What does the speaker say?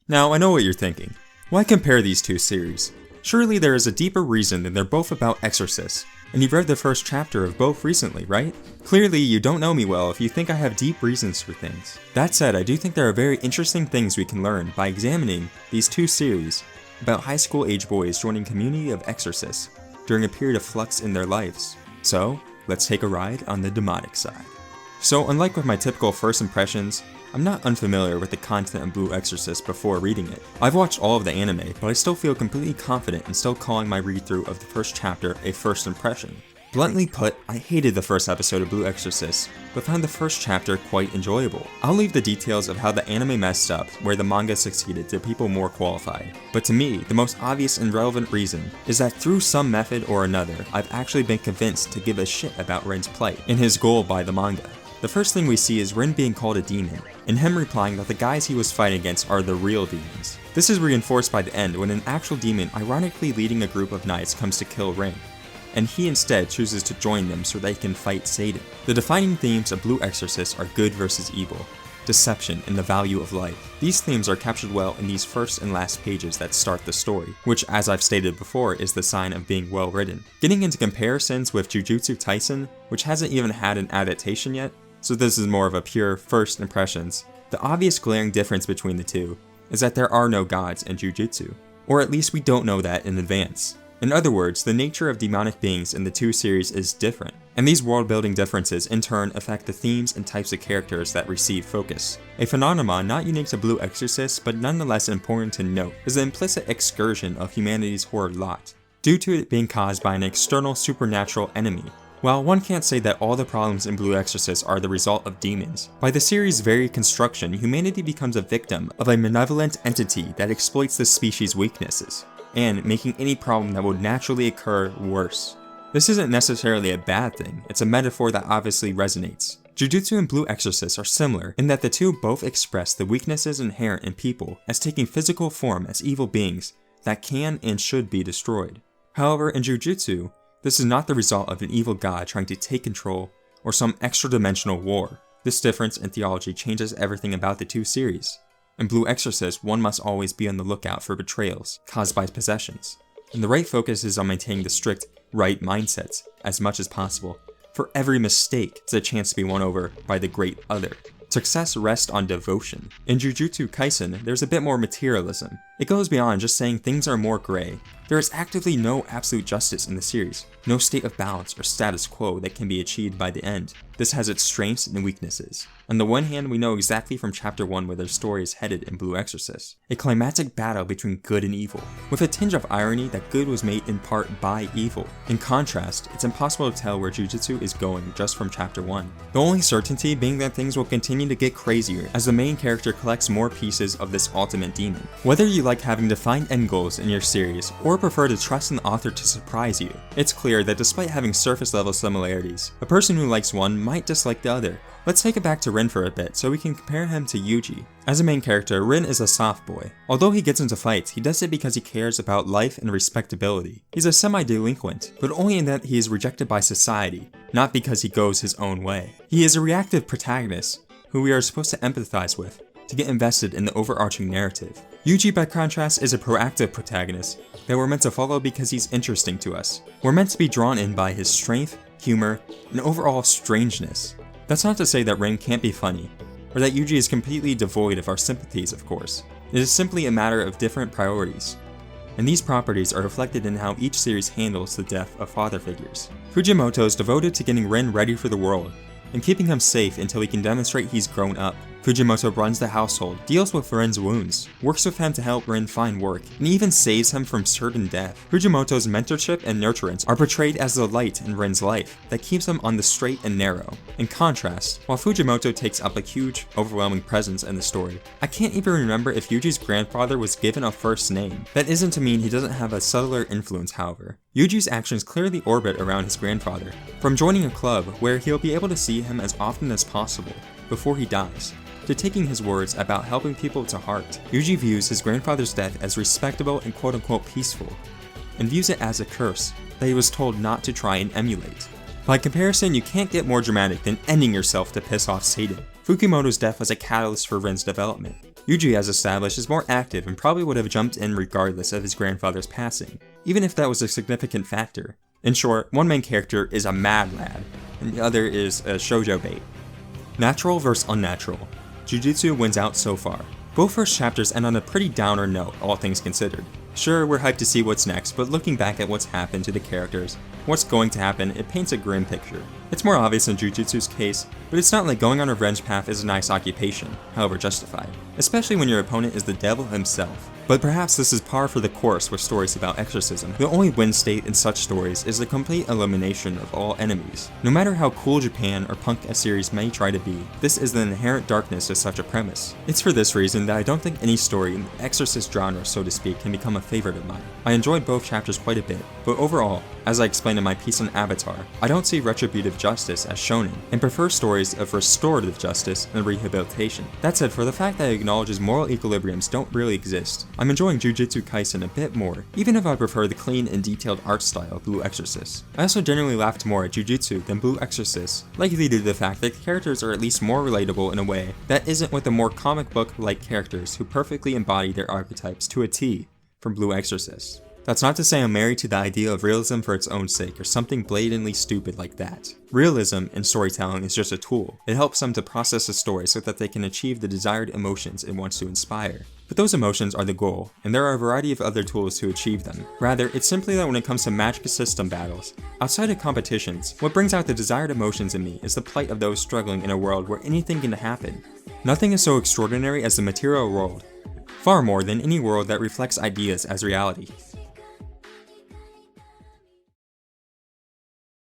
Now, I know what you're thinking. Why compare these two series? Surely there is a deeper reason than they're both about exorcists, and you've read the first chapter of both recently, right? Clearly, you don't know me well if you think I have deep reasons for things. That said, I do think there are very interesting things we can learn by examining these two series about high school age boys joining a community of exorcists during a period of flux in their lives. So, let's take a ride on the demonic side. So, unlike with my typical first impressions, I'm not unfamiliar with the content of Blue Exorcist before reading it. I've watched all of the anime, but I still feel completely confident in still calling my read-through of the first chapter a first impression. Bluntly put, I hated the first episode of Blue Exorcist, but found the first chapter quite enjoyable. I'll leave the details of how the anime messed up where the manga succeeded to people more qualified. But to me, the most obvious and relevant reason is that through some method or another, I've actually been convinced to give a shit about Ren's plight and his goal by the manga. The first thing we see is Ren being called a demon, and him replying that the guys he was fighting against are the real demons. This is reinforced by the end when an actual demon ironically leading a group of knights comes to kill Ren, and he instead chooses to join them so they can fight Satan. The defining themes of Blue Exorcist are good versus evil, deception, and the value of life. These themes are captured well in these first and last pages that start the story, which, as I've stated before, is the sign of being well written. Getting into comparisons with Jujutsu Kaisen, which hasn't even had an adaptation yet, so this is more of a pure first impressions, the obvious glaring difference between the two is that there are no gods in Jujutsu, or at least we don't know that in advance. In other words, the nature of demonic beings in the two series is different, and these world-building differences in turn affect the themes and types of characters that receive focus. A phenomenon not unique to Blue Exorcist, but nonetheless important to note, is the implicit excursion of humanity's horrid lot, due to it being caused by an external supernatural enemy. While one can't say that all the problems in Blue Exorcist are the result of demons, by the series' very construction, humanity becomes a victim of a malevolent entity that exploits the species' weaknesses, and making any problem that would naturally occur worse. This isn't necessarily a bad thing, it's a metaphor that obviously resonates. Jujutsu and Blue Exorcist are similar in that the two both express the weaknesses inherent in people as taking physical form as evil beings that can and should be destroyed. However, in Jujutsu, this is not the result of an evil god trying to take control or some extra-dimensional war. This difference in theology changes everything about the two series. In Blue Exorcist, one must always be on the lookout for betrayals caused by possessions, and the right focus is on maintaining the strict, right mindsets as much as possible. For every mistake, it's a chance to be won over by the great other. Success rests on devotion. In Jujutsu Kaisen, there's a bit more materialism. It goes beyond just saying things are more gray. There is actively no absolute justice in the series, no state of balance or status quo that can be achieved by the end. This has its strengths and weaknesses. On the one hand, we know exactly from chapter 1 where their story is headed in Blue Exorcist, a climactic battle between good and evil, with a tinge of irony that good was made in part by evil. In contrast, it's impossible to tell where Jujutsu is going just from chapter 1. The only certainty being that things will continue to get crazier as the main character collects more pieces of this ultimate demon. Whether you like having defined end goals in your series, or prefer to trust an author to surprise you, it's clear that despite having surface level similarities, a person who likes one might dislike the other. Let's take it back to Ren for a bit so we can compare him to Yuji. As a main character, Ren is a soft boy. Although he gets into fights, he does it because he cares about life and respectability. He's a semi-delinquent, but only in that he is rejected by society, not because he goes his own way. He is a reactive protagonist, who we are supposed to empathize with, to get invested in the overarching narrative. Yuji, by contrast, is a proactive protagonist that we're meant to follow because he's interesting to us. We're meant to be drawn in by his strength, humor, and overall strangeness. That's not to say that Ren can't be funny, or that Yuji is completely devoid of our sympathies, of course. It is simply a matter of different priorities. And these properties are reflected in how each series handles the death of father figures. Fujimoto is devoted to getting Ren ready for the world, and keeping him safe until he can demonstrate he's grown up. Fujimoto runs the household, deals with Ren's wounds, works with him to help Ren find work, and even saves him from certain death. Fujimoto's mentorship and nurturance are portrayed as the light in Ren's life that keeps him on the straight and narrow. In contrast, while Fujimoto takes up a huge, overwhelming presence in the story, I can't even remember if Yuji's grandfather was given a first name. That isn't to mean he doesn't have a subtler influence, however. Yuji's actions clearly orbit around his grandfather, from joining a club where he'll be able to see him as often as possible before he dies, to taking his words about helping people to heart. Yuji views his grandfather's death as respectable and quote-unquote peaceful, and views it as a curse that he was told not to try and emulate. By comparison, you can't get more dramatic than ending yourself to piss off Satan. Fukimoto's death was a catalyst for Ren's development. Yuji, as established, is more active and probably would have jumped in regardless of his grandfather's passing, even if that was a significant factor. In short, one main character is a mad lad, and the other is a shoujo bait. Natural vs unnatural. Jujutsu wins out so far. Both first chapters end on a pretty downer note, all things considered. Sure, we're hyped to see what's next, but looking back at what's happened to the characters, what's going to happen, it paints a grim picture. It's more obvious in Jujutsu's case, but it's not like going on a revenge path is a nice occupation, however justified, especially when your opponent is the devil himself. But perhaps this is par for the course with stories about exorcism. The only win state in such stories is the complete elimination of all enemies. No matter how cool Japan or punk a series may try to be, this is the inherent darkness of such a premise. It's for this reason that I don't think any story in the exorcist genre, so to speak, can become a favorite of mine. I enjoyed both chapters quite a bit, but overall, as I explained in my piece on Avatar, I don't see retributive justice as shonen, and prefer stories of restorative justice and rehabilitation. That said, for the fact that it acknowledges moral equilibriums don't really exist, I'm enjoying Jujutsu Kaisen a bit more, even if I prefer the clean and detailed art style of Blue Exorcist. I also generally laughed more at Jujutsu than Blue Exorcist, likely due to the fact that the characters are at least more relatable in a way that isn't with the more comic book-like characters who perfectly embody their archetypes to a T from Blue Exorcist. That's not to say I'm married to the idea of realism for its own sake or something blatantly stupid like that. Realism in storytelling is just a tool. It helps them to process a story so that they can achieve the desired emotions it wants to inspire. But those emotions are the goal, and there are a variety of other tools to achieve them. Rather, it's simply that when it comes to magic system battles, outside of competitions, what brings out the desired emotions in me is the plight of those struggling in a world where anything can happen. Nothing is so extraordinary as the material world, far more than any world that reflects ideas as reality.